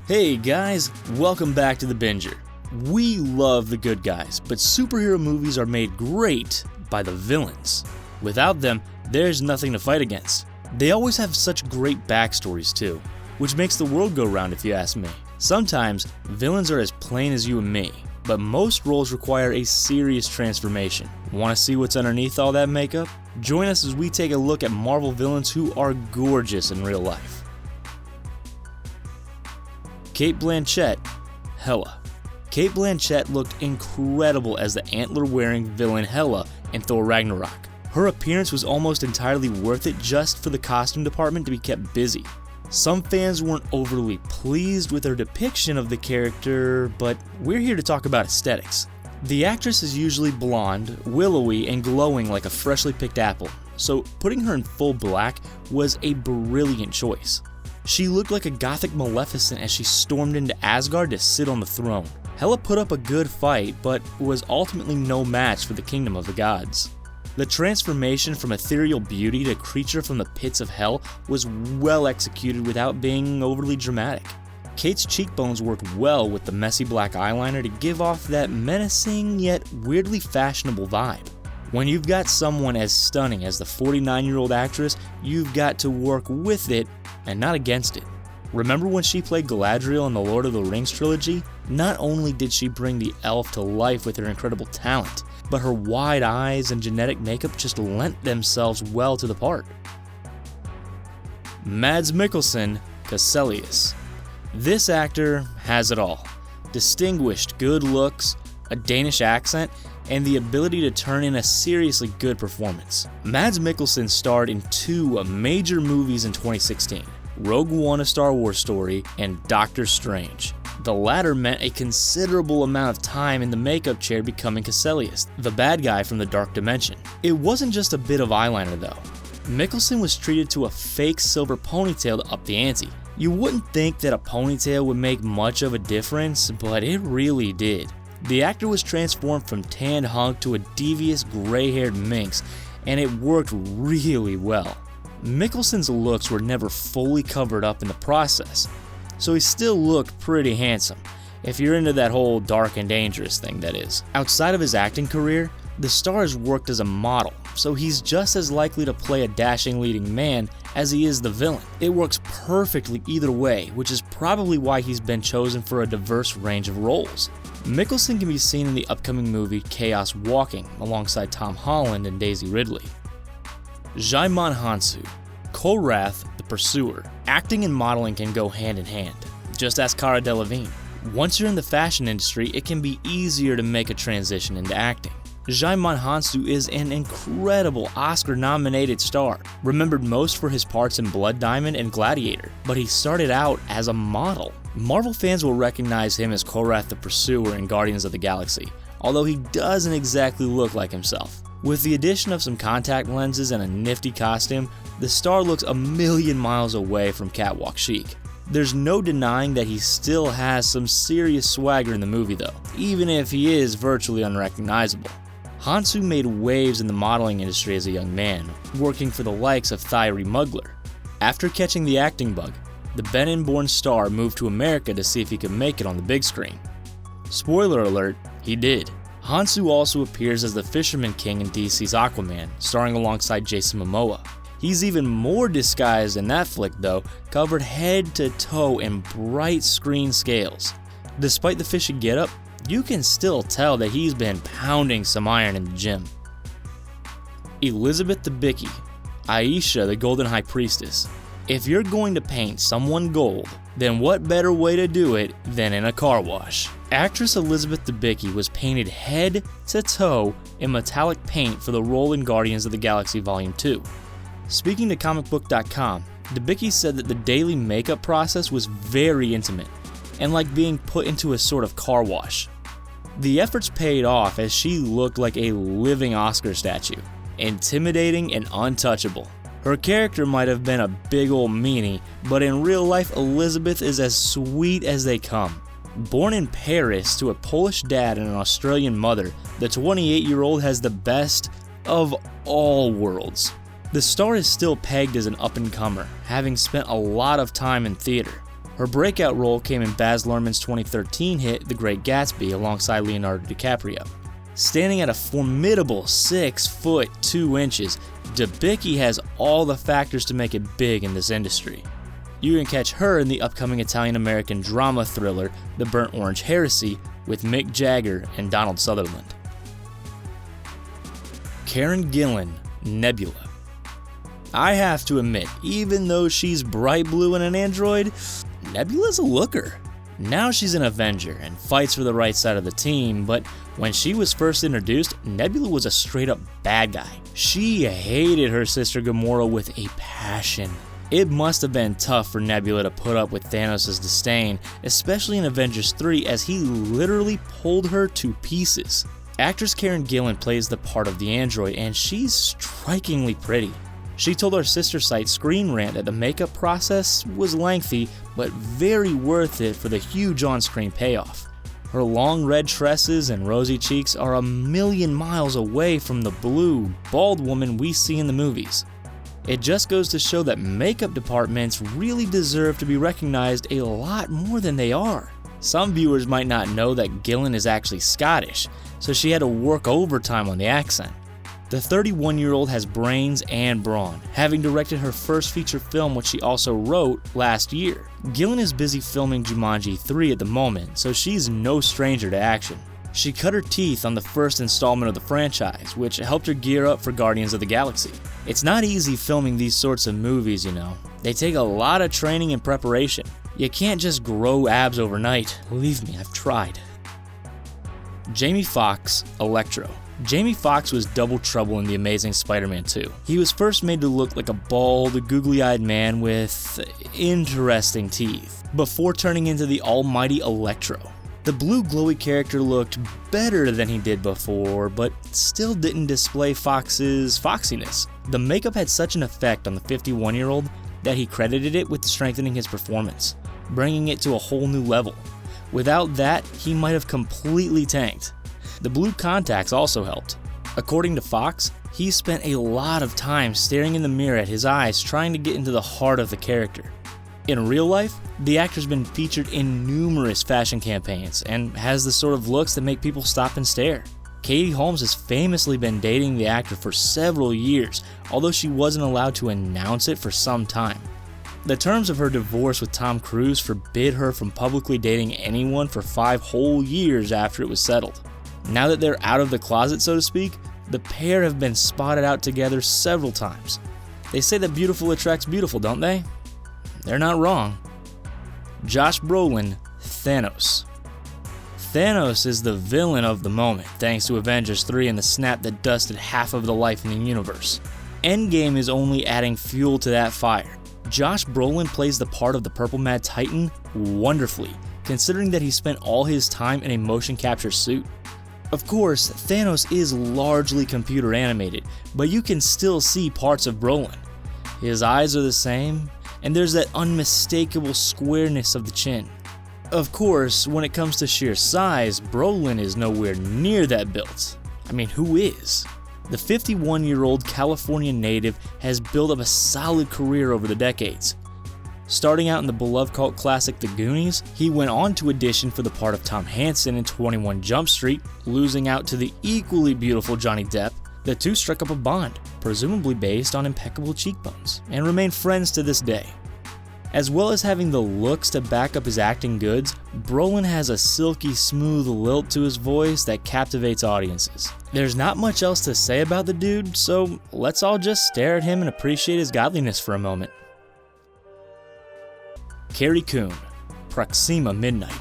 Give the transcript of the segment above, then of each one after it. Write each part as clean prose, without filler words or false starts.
Hey guys, welcome back to The Binger. We love the good guys, but superhero movies are made great by the villains. Without them, there's nothing to fight against. They always have such great backstories too, which makes the world go round if you ask me. Sometimes, villains are as plain as you and me, but most roles require a serious transformation. Want to see what's underneath all that makeup? Join us as we take a look at Marvel villains who are gorgeous in real life. Cate Blanchett, Hela. Cate Blanchett looked incredible as the antler-wearing villain Hela in Thor Ragnarok. Her appearance was almost entirely worth it just for the costume department to be kept busy. Some fans weren't overly pleased with her depiction of the character, but we're here to talk about aesthetics. The actress is usually blonde, willowy, and glowing like a freshly picked apple, so putting her in full black was a brilliant choice. She looked like a gothic Maleficent as she stormed into Asgard to sit on the throne. Hela put up a good fight, but was ultimately no match for the kingdom of the gods. The transformation from ethereal beauty to creature from the pits of hell was well executed without being overly dramatic. Kate's cheekbones worked well with the messy black eyeliner to give off that menacing yet weirdly fashionable vibe. When you've got someone as stunning as the 49-year-old actress, you've got to work with it and not against it. Remember when she played Galadriel in the Lord of the Rings trilogy? Not only did she bring the elf to life with her incredible talent, but her wide eyes and genetic makeup just lent themselves well to the part. Mads Mikkelsen, Cassilius. This actor has it all. Distinguished good looks, a Danish accent, and the ability to turn in a seriously good performance. Mads Mikkelsen starred in two major movies in 2016, Rogue One: A Star Wars Story and Doctor Strange. The latter meant a considerable amount of time in the makeup chair becoming Cassilius, the bad guy from the Dark Dimension. It wasn't just a bit of eyeliner though. Mikkelsen was treated to a fake silver ponytail to up the ante. You wouldn't think that a ponytail would make much of a difference, but it really did. The actor was transformed from tanned hunk to a devious gray-haired minx, and it worked really well. Mikkelsen's looks were never fully covered up in the process, so he still looked pretty handsome, if you're into that whole dark and dangerous thing, that is. Outside of his acting career, the star has worked as a model, so he's just as likely to play a dashing leading man as he is the villain. It works perfectly either way, which is probably why he's been chosen for a diverse range of roles. Mikkelsen can be seen in the upcoming movie Chaos Walking alongside Tom Holland and Daisy Ridley. Djimon Hounsou, Korath the Pursuer. Acting and modeling can go hand in hand. Just ask Cara Delevingne. Once you're in the fashion industry, it can be easier to make a transition into acting. Djimon Hounsou is an incredible Oscar-nominated star, remembered most for his parts in Blood Diamond and Gladiator, but he started out as a model. Marvel fans will recognize him as Korath the Pursuer in Guardians of the Galaxy, although he doesn't exactly look like himself. With the addition of some contact lenses and a nifty costume, the star looks a million miles away from catwalk chic. There's no denying that he still has some serious swagger in the movie though, even if he is virtually unrecognizable. Hounsou made waves in the modeling industry as a young man, working for the likes of Thyre Mugler. After catching the acting bug, the Benin-born star moved to America to see if he could make it on the big screen. Spoiler alert, he did. Hounsou also appears as the Fisherman King in DC's Aquaman, starring alongside Jason Momoa. He's even more disguised in that flick though, covered head to toe in bright screen scales. Despite the fishy getup, you can still tell that he's been pounding some iron in the gym. Elizabeth Debicki, Aisha the Golden High Priestess. If you're going to paint someone gold, then what better way to do it than in a car wash? Actress Elizabeth Debicki was painted head to toe in metallic paint for the role in Guardians of the Galaxy Volume 2. Speaking to comicbook.com, Debicki said that the daily makeup process was very intimate, and like being put into a sort of car wash. The efforts paid off as she looked like a living Oscar statue, intimidating and untouchable. Her character might have been a big ol' meanie, but in real life Elizabeth is as sweet as they come. Born in Paris to a Polish dad and an Australian mother, the 28-year-old has the best of all worlds. The star is still pegged as an up-and-comer, having spent a lot of time in theater. Her breakout role came in Baz Luhrmann's 2013 hit The Great Gatsby alongside Leonardo DiCaprio. Standing at a formidable 6 foot 2 inches, Debicki has all the factors to make it big in this industry. You can catch her in the upcoming Italian-American drama thriller The Burnt Orange Heresy with Mick Jagger and Donald Sutherland. Karen Gillan, Nebula. I have to admit, even though she's bright blue and an android, Nebula's a looker. Now she's an Avenger and fights for the right side of the team, but when she was first introduced, Nebula was a straight-up bad guy. She hated her sister Gamora with a passion. It must have been tough for Nebula to put up with Thanos' disdain, especially in Avengers 3, as he literally pulled her to pieces. Actress Karen Gillan plays the part of the android, and she's strikingly pretty. She told our sister site Screen Rant that the makeup process was lengthy, but very worth it for the huge on-screen payoff. Her long red tresses and rosy cheeks are a million miles away from the blue, bald woman we see in the movies. It just goes to show that makeup departments really deserve to be recognized a lot more than they are. Some viewers might not know that Gillan is actually Scottish, so she had to work overtime on the accent. The 31-year-old has brains and brawn, having directed her first feature film, which she also wrote last year. Gillan is busy filming Jumanji 3 at the moment, so she's no stranger to action. She cut her teeth on the first installment of the franchise, which helped her gear up for Guardians of the Galaxy. It's not easy filming these sorts of movies, you know. They take a lot of training and preparation. You can't just grow abs overnight. Believe me, I've tried. Jamie Foxx, Electro. Jamie Foxx was double trouble in The Amazing Spider-Man 2. He was first made to look like a bald, googly-eyed man with interesting teeth, before turning into the almighty Electro. The blue glowy character looked better than he did before, but still didn't display Fox's foxiness. The makeup had such an effect on the 51-year-old that he credited it with strengthening his performance, bringing it to a whole new level. Without that, he might have completely tanked. The blue contacts also helped. According to Fox, he spent a lot of time staring in the mirror at his eyes trying to get into the heart of the character. In real life, the actor's been featured in numerous fashion campaigns and has the sort of looks that make people stop and stare. Katie Holmes has famously been dating the actor for several years, although she wasn't allowed to announce it for some time. The terms of her divorce with Tom Cruise forbid her from publicly dating anyone for 5 whole years after it was settled. Now that they're out of the closet, so to speak, the pair have been spotted out together several times. They say that beautiful attracts beautiful, don't they? They're not wrong. Josh Brolin, Thanos. Thanos is the villain of the moment, thanks to Avengers 3 and the snap that dusted half of the life in the universe. Endgame is only adding fuel to that fire. Josh Brolin plays the part of the Purple Mad Titan wonderfully, considering that he spent all his time in a motion capture suit. Of course, Thanos is largely computer animated, but you can still see parts of Brolin. His eyes are the same, and there's that unmistakable squareness of the chin. Of course, when it comes to sheer size, Brolin is nowhere near that built. I mean, who is? The 51-year-old California native has built up a solid career over the decades. Starting out in the beloved cult classic The Goonies, he went on to audition for the part of Tom Hansen in 21 Jump Street, losing out to the equally beautiful Johnny Depp. The two struck up a bond, presumably based on impeccable cheekbones, and remain friends to this day. As well as having the looks to back up his acting goods, Brolin has a silky smooth lilt to his voice that captivates audiences. There's not much else to say about the dude, so let's all just stare at him and appreciate his godliness for a moment. Carrie Coon, Proxima Midnight.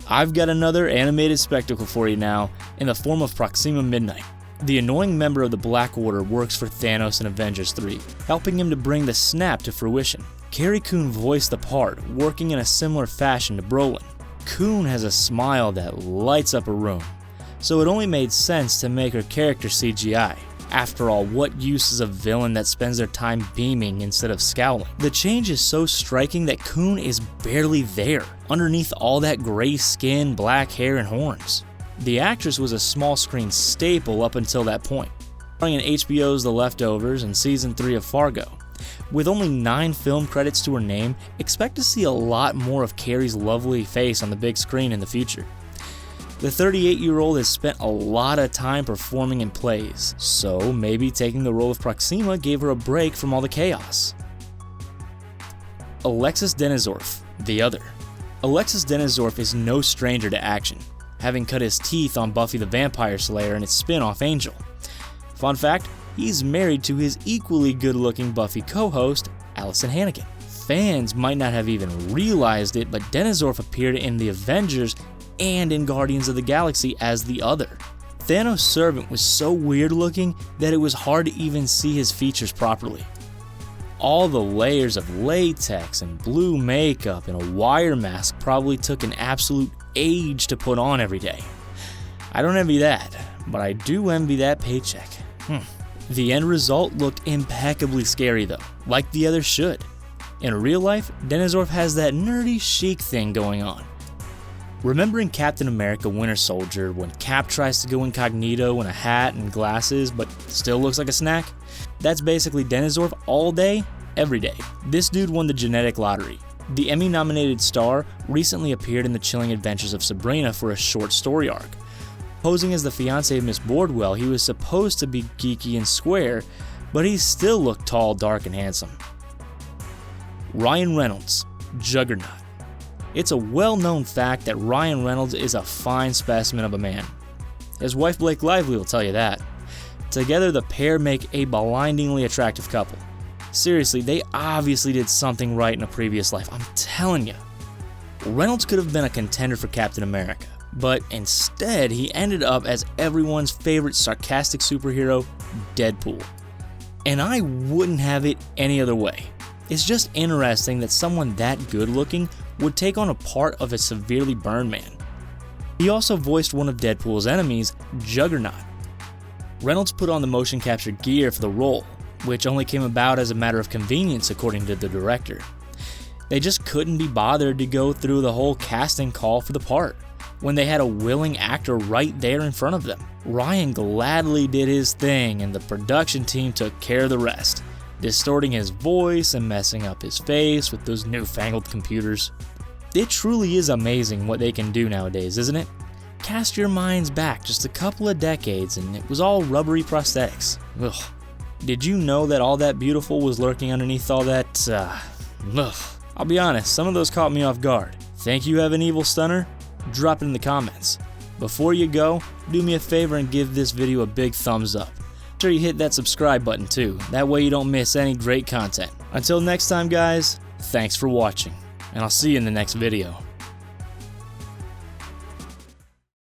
I've got another animated spectacle for you now, in the form of Proxima Midnight. The annoying member of the Black Order works for Thanos in Avengers 3, helping him to bring the snap to fruition. Carrie Coon voiced the part, working in a similar fashion to Brolin. Coon has a smile that lights up a room, so it only made sense to make her character CGI. After all, what use is a villain that spends their time beaming instead of scowling? The change is so striking that Coon is barely there, underneath all that gray skin, black hair, and horns. The actress was a small screen staple up until that point, starring in HBO's The Leftovers and Season 3 of Fargo. With only 9 film credits to her name, expect to see a lot more of Carrie's lovely face on the big screen in the future. The 38-year-old has spent a lot of time performing in plays, so maybe taking the role of Proxima gave her a break from all the chaos. Alexis Denisov, the Other. Alexis Denisov is no stranger to action, having cut his teeth on Buffy the Vampire Slayer and its spin-off Angel. Fun fact, he's married to his equally good-looking Buffy co-host, Allison Hannigan. Fans might not have even realized it, but Denisov appeared in The Avengers and in Guardians of the Galaxy as the Other. Thanos' servant was so weird-looking that it was hard to even see his features properly. All the layers of latex and blue makeup and a wire mask probably took an absolute age to put on every day. I don't envy that, but I do envy that paycheck. The end result looked impeccably scary though, like the others should. In real life, Denisov has that nerdy chic thing going on. Remember in Captain America Winter Soldier when Cap tries to go incognito in a hat and glasses but still looks like a snack? That's basically Denisov all day, every day. This dude won the genetic lottery. The Emmy-nominated star recently appeared in The Chilling Adventures of Sabrina for a short story arc. Posing as the fiancé of Miss Boardwell, he was supposed to be geeky and square, but he still looked tall, dark, and handsome. Ryan Reynolds, Juggernaut. It's a well-known fact that Ryan Reynolds is a fine specimen of a man. His wife Blake Lively will tell you that. Together, the pair make a blindingly attractive couple. Seriously, they obviously did something right in a previous life, I'm telling you. Reynolds could have been a contender for Captain America, but instead he ended up as everyone's favorite sarcastic superhero, Deadpool. And I wouldn't have it any other way. It's just interesting that someone that good-looking would take on a part of a severely burned man. He also voiced one of Deadpool's enemies, Juggernaut. Reynolds put on the motion capture gear for the role, which only came about as a matter of convenience according to the director. They just couldn't be bothered to go through the whole casting call for the part, when they had a willing actor right there in front of them. Ryan gladly did his thing and the production team took care of the rest, distorting his voice and messing up his face with those newfangled computers. It truly is amazing what they can do nowadays, isn't it? Cast your minds back just a couple of decades and it was all rubbery prosthetics. Ugh. Did you know that all that beautiful was lurking underneath all that, ugh. I'll be honest, some of those caught me off guard. Think you have an evil stunner? Drop it in the comments. Before you go, do me a favor and give this video a big thumbs up. Make sure you hit that subscribe button too, that way you don't miss any great content. Until next time guys, thanks for watching, and I'll see you in the next video.